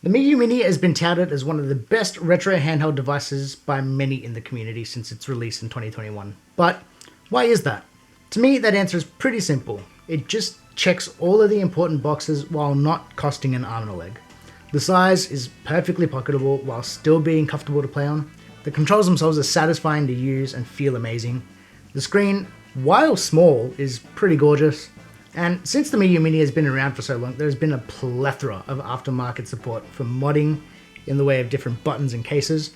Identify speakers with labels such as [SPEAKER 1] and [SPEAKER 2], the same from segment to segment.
[SPEAKER 1] The Miyoo Mini has been touted as one of the best retro handheld devices by many in the community since its release in 2021. But why is that? To me, that answer is pretty simple. It just checks all of the important boxes while not costing an arm and a leg. The size is perfectly pocketable while still being comfortable to play on. The controls themselves are satisfying to use and feel amazing. The screen, while small, is pretty gorgeous. And since the Miyoo Mini has been around for so long, there's been a plethora of aftermarket support for modding in the way of different buttons and cases.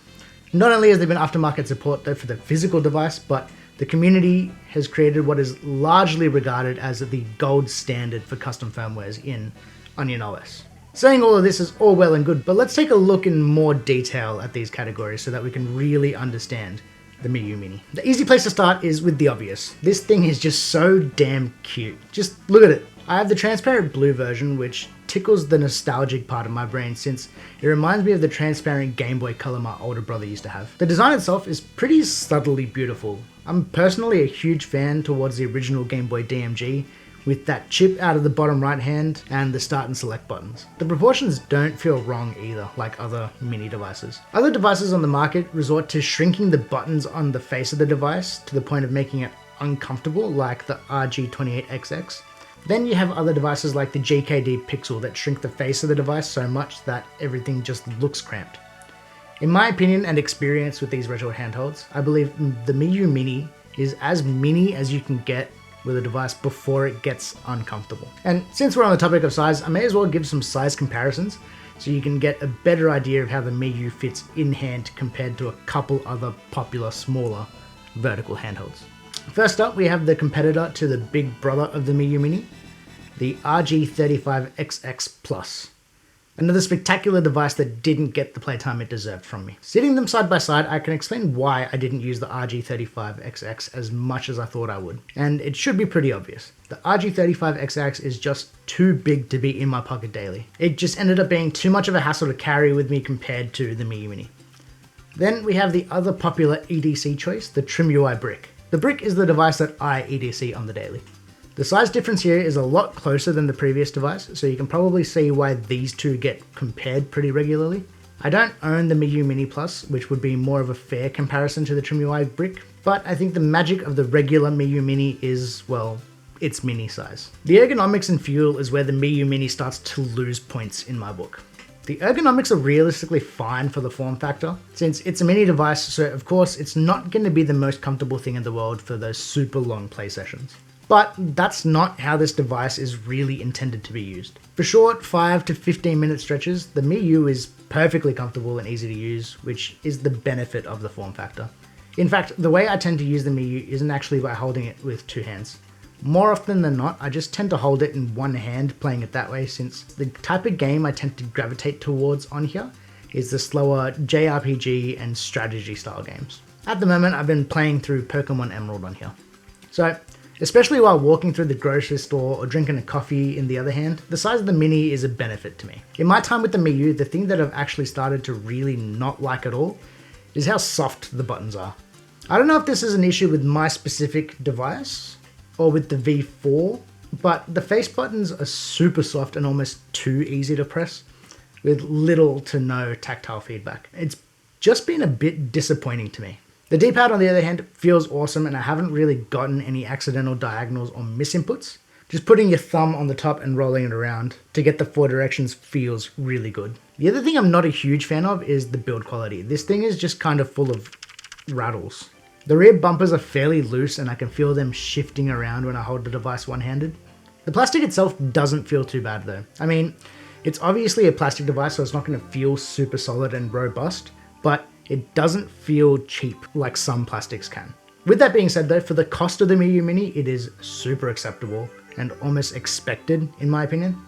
[SPEAKER 1] Not only has there been aftermarket support though for the physical device, but the community has created what is largely regarded as the gold standard for custom firmwares in Onion OS. Saying all of this is all well and good, but let's take a look in more detail at these categories so that we can really understand the Miyoo Mini. The easy place to start is with the obvious. This thing is just so damn cute. Just look at it. I have the transparent blue version, which tickles the nostalgic part of my brain since it reminds me of the transparent Game Boy Color my older brother used to have. The design itself is pretty subtly beautiful. I'm personally a huge fan towards the original Game Boy DMG, with that chip out of the bottom right hand and the start and select buttons. The proportions don't feel wrong either, like other mini devices. Other devices on the market resort to shrinking the buttons on the face of the device to the point of making it uncomfortable, like the RG28XX. Then you have other devices like the GKD Pixel that shrink the face of the device so much that everything just looks cramped. In my opinion and experience with these retro handhelds, I believe the Miyoo Mini is as mini as you can get with a device before it gets uncomfortable. And since we're on the topic of size, I may as well give some size comparisons so you can get a better idea of how the Miyoo fits in hand compared to a couple other popular smaller vertical handhelds. First up, we have the competitor to the big brother of the Miyoo Mini, the RG35XX Plus. Another spectacular device that didn't get the playtime it deserved from me. Sitting them side by side, I can explain why I didn't use the RG35XX as much as I thought I would. And it should be pretty obvious. The RG35XX is just too big to be in my pocket daily. It just ended up being too much of a hassle to carry with me compared to the Miyoo Mini. Then we have the other popular EDC choice, the trimui brick. The brick is the device that I EDC on the daily. The size difference here is a lot closer than the previous device, so you can probably see why these two get compared pretty regularly. I don't own the Miyoo Mini Plus, which would be more of a fair comparison to the trimui brick, but I think the magic of the regular Miyoo Mini is, well, its mini size. The ergonomics and feel is where the Miyoo Mini starts to lose points in my book. The ergonomics are realistically fine for the form factor, since it's a mini device, so of course it's not going to be the most comfortable thing in the world for those super long play sessions. But that's not how this device is really intended to be used. For short 5 to 15 minute stretches, the Miyoo is perfectly comfortable and easy to use, which is the benefit of the form factor. In fact, the way I tend to use the Miyoo isn't actually by holding it with two hands. More often than not, I just tend to hold it in one hand, playing it that way, since the type of game I tend to gravitate towards on here is the slower JRPG and strategy style games. At the moment, I've been playing through Pokemon Emerald on here. So, especially while walking through the grocery store or drinking a coffee in the other hand, the size of the Mini is a benefit to me. In my time with the Miyoo, the thing that I've actually started to really not like at all is how soft the buttons are. I don't know if this is an issue with my specific device or with the V4, but the face buttons are super soft and almost too easy to press with little to no tactile feedback. It's just been a bit disappointing to me. The D-pad on the other hand feels awesome, and I haven't really gotten any accidental diagonals or misinputs. Just putting your thumb on the top and rolling it around to get the 4 directions feels really good. The other thing I'm not a huge fan of is the build quality. This thing is just kind of full of rattles. The rear bumpers are fairly loose and I can feel them shifting around when I hold the device one-handed. The plastic itself doesn't feel too bad though. I mean, it's obviously a plastic device, so it's not going to feel super solid and robust, but it doesn't feel cheap like some plastics can. With that being said though, for the cost of the Miyoo Mini, it is super acceptable and almost expected in my opinion.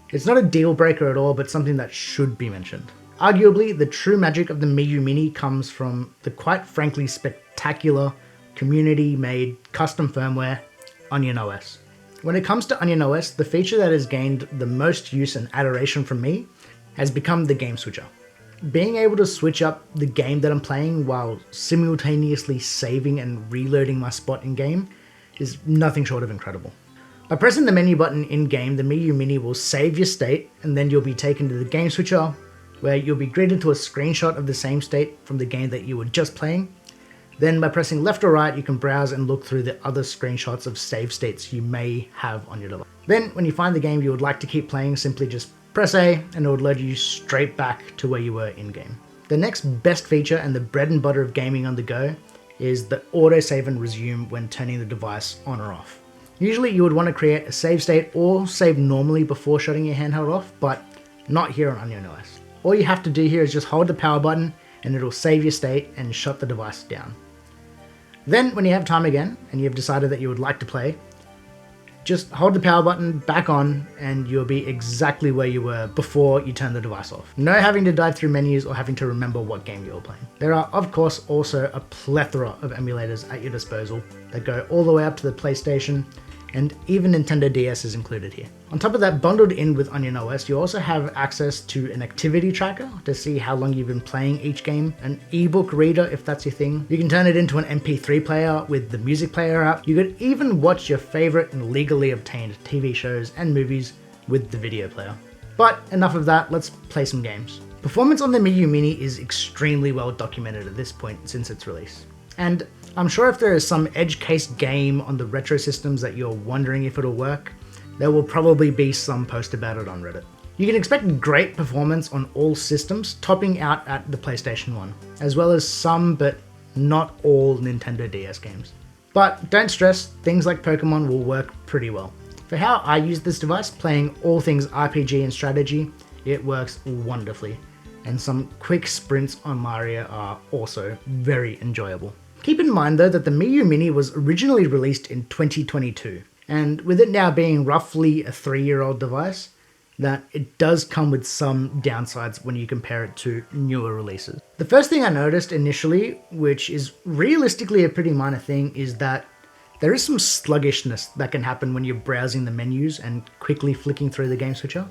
[SPEAKER 1] It's not a deal breaker at all, but something that should be mentioned. Arguably, the true magic of the Miyoo Mini comes from the quite frankly spectacular community-made custom firmware, Onion OS. When it comes to Onion OS, the feature that has gained the most use and adoration from me has become the game switcher. Being able to switch up the game that I'm playing while simultaneously saving and reloading my spot in game is nothing short of incredible. By pressing the menu button in game, the Miyoo Mini will save your state and then you'll be taken to the game switcher, where you'll be greeted to a screenshot of the same state from the game that you were just playing. Then by pressing left or right, you can browse and look through the other screenshots of save states you may have on your device. Then when you find the game you would like to keep playing, simply just press A and it would load you straight back to where you were in game. The next best feature and the bread and butter of gaming on the go is the autosave and resume when turning the device on or off. Usually you would want to create a save state or save normally before shutting your handheld off, but not here on Onion OS. All you have to do here is just hold the power button and it'll save your state and shut the device down. Then when you have time again and you've decided that you would like to play, just hold the power button back on and you'll be exactly where you were before you turned the device off. No having to dive through menus or having to remember what game you were playing. There are of course also a plethora of emulators at your disposal that go all the way up to the PlayStation, and even Nintendo DS is included here. On top of that, bundled in with Onion OS, you also have access to an activity tracker to see how long you've been playing each game, an ebook reader if that's your thing. You can turn it into an MP3 player with the music player app. You could even watch your favorite and legally obtained TV shows and movies with the video player. But enough of that, let's play some games. Performance on the Miyoo Mini is extremely well documented at this point since its release. And I'm sure if there is some edge case game on the retro systems that you're wondering if it'll work, there will probably be some post about it on Reddit. You can expect great performance on all systems, topping out at the PlayStation 1, as well as some but not all Nintendo DS games. But don't stress, things like Pokemon will work pretty well. For how I use this device, playing all things RPG and strategy, it works wonderfully, and some quick sprints on Mario are also very enjoyable. Keep in mind though that the Miyoo Mini was originally released in 2022, and with it now being roughly a 3-year-old device, that it does come with some downsides when you compare it to newer releases. The first thing I noticed initially, which is realistically a pretty minor thing, is that there is some sluggishness that can happen when you're browsing the menus and quickly flicking through the game switcher.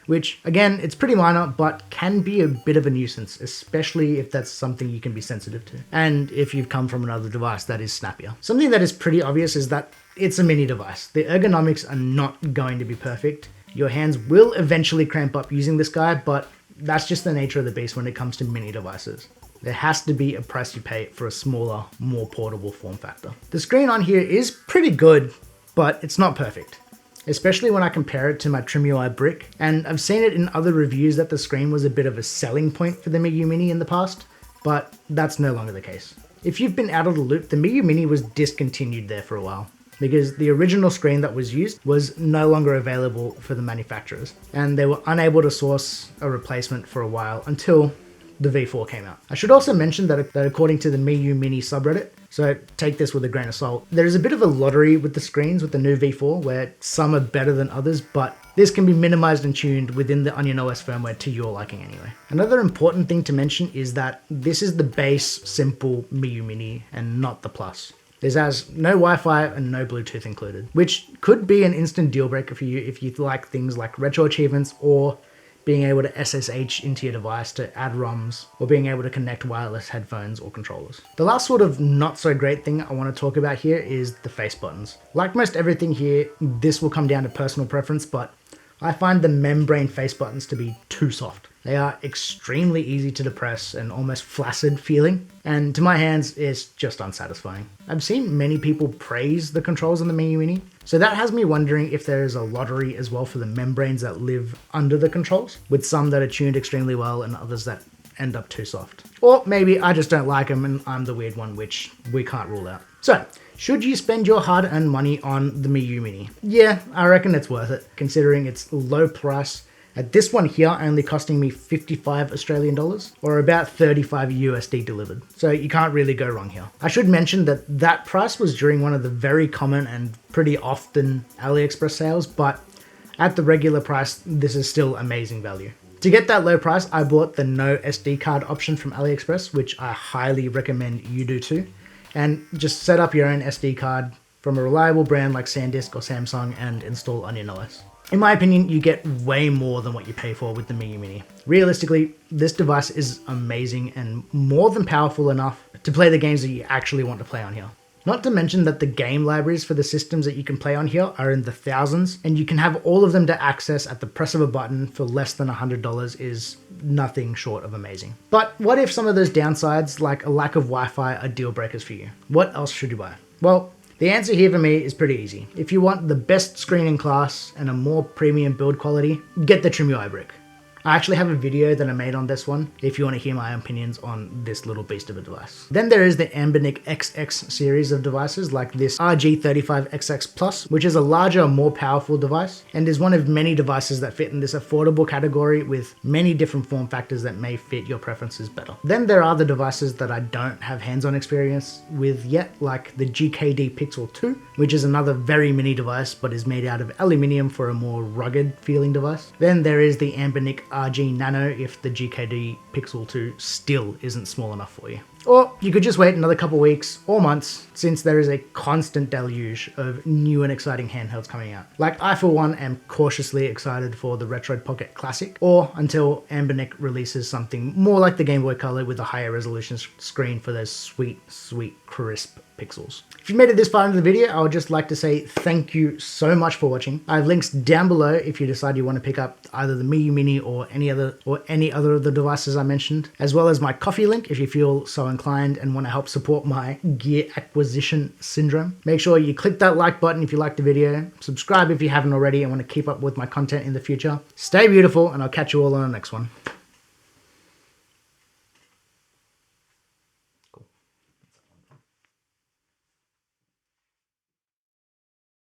[SPEAKER 1] Which, again, it's pretty minor, but can be a bit of a nuisance, especially if that's something you can be sensitive to. And if you've come from another device that is snappier. Something that is pretty obvious is that it's a mini device. The ergonomics are not going to be perfect. Your hands will eventually cramp up using this guy, but that's just the nature of the beast when it comes to mini devices. There has to be a price you pay for a smaller, more portable form factor. The screen on here is pretty good, but it's not perfect. Especially when I compare it to my trimui brick, and I've seen it in other reviews that the screen was a bit of a selling point for the Miyoo Mini in the past, but that's no longer the case. If you've been out of the loop, the Miyoo Mini was discontinued there for a while, because the original screen that was used was no longer available for the manufacturers, and they were unable to source a replacement for a while until the V4 came out. I should also mention that according to the Miyoo Mini subreddit, so take this with a grain of salt, there is a bit of a lottery with the screens with the new V4 where some are better than others, but this can be minimized and tuned within the Onion OS firmware to your liking anyway. Another important thing to mention is that this is the base simple Miyoo Mini and not the Plus. This has no Wi-Fi and no Bluetooth included, which could be an instant deal breaker for you if you like things like retro achievements or being able to SSH into your device to add ROMs, or being able to connect wireless headphones or controllers. The last sort of not so great thing I want to talk about here is the face buttons. Like most everything here, this will come down to personal preference, but I find the membrane face buttons to be too soft. They are extremely easy to depress and almost flaccid feeling, and to my hands, it's just unsatisfying. I've seen many people praise the controls on the Miyoo Mini, so that has me wondering if there is a lottery as well for the membranes that live under the controls, with some that are tuned extremely well and others that end up too soft. Or maybe I just don't like them and I'm the weird one, which we can't rule out. So, should you spend your hard-earned money on the Miyoo Mini? Yeah, I reckon it's worth it, considering its low price. At this one here, only costing me 55 Australian dollars, or about 35 USD delivered. So you can't really go wrong here. I should mention that that price was during one of the very common and pretty often AliExpress sales, but at the regular price, this is still amazing value. To get that low price, I bought the no SD card option from AliExpress, which I highly recommend you do too. And just set up your own SD card from a reliable brand like SanDisk or Samsung and install Onion OS. In my opinion, you get way more than what you pay for with the Miyoo Mini. Realistically, this device is amazing and more than powerful enough to play the games that you actually want to play on here. Not to mention that the game libraries for the systems that you can play on here are in the thousands, and you can have all of them to access at the press of a button for less than $100 is nothing short of amazing. But what if some of those downsides, like a lack of Wi-Fi, are deal breakers for you? What else should you buy? Well, the answer here for me is pretty easy. If you want the best screen in class and a more premium build quality, get the trimui brick. I actually have a video that I made on this one if you want to hear my opinions on this little beast of a device. Then there is the Anbernic XX series of devices like this RG35XX Plus, which is a larger, more powerful device and is one of many devices that fit in this affordable category with many different form factors that may fit your preferences better. Then there are the devices that I don't have hands-on experience with yet, like the GKD Pixel 2, which is another very mini device but is made out of aluminium for a more rugged feeling device. Then there is the Anbernic RG Nano if the GKD Pixel 2 still isn't small enough for you. Or you could just wait another couple weeks or months since there is a constant deluge of new and exciting handhelds coming out. Like I for one am cautiously excited for the Retroid Pocket Classic, or until Anbernic releases something more like the Game Boy Color with a higher resolution screen for those sweet, crisp pixels. If you made it this far into the video, I would just like to say thank you so much for watching. I have links down below if you decide you want to pick up either the Miyoo Mini or any other of the devices I mentioned, as well as my coffee link if you feel so inclined and want to help support my gear acquisition syndrome. Make sure you click that like button if you liked the video, subscribe if you haven't already and want to keep up with my content in the future. Stay beautiful, and I'll catch you all on the next one.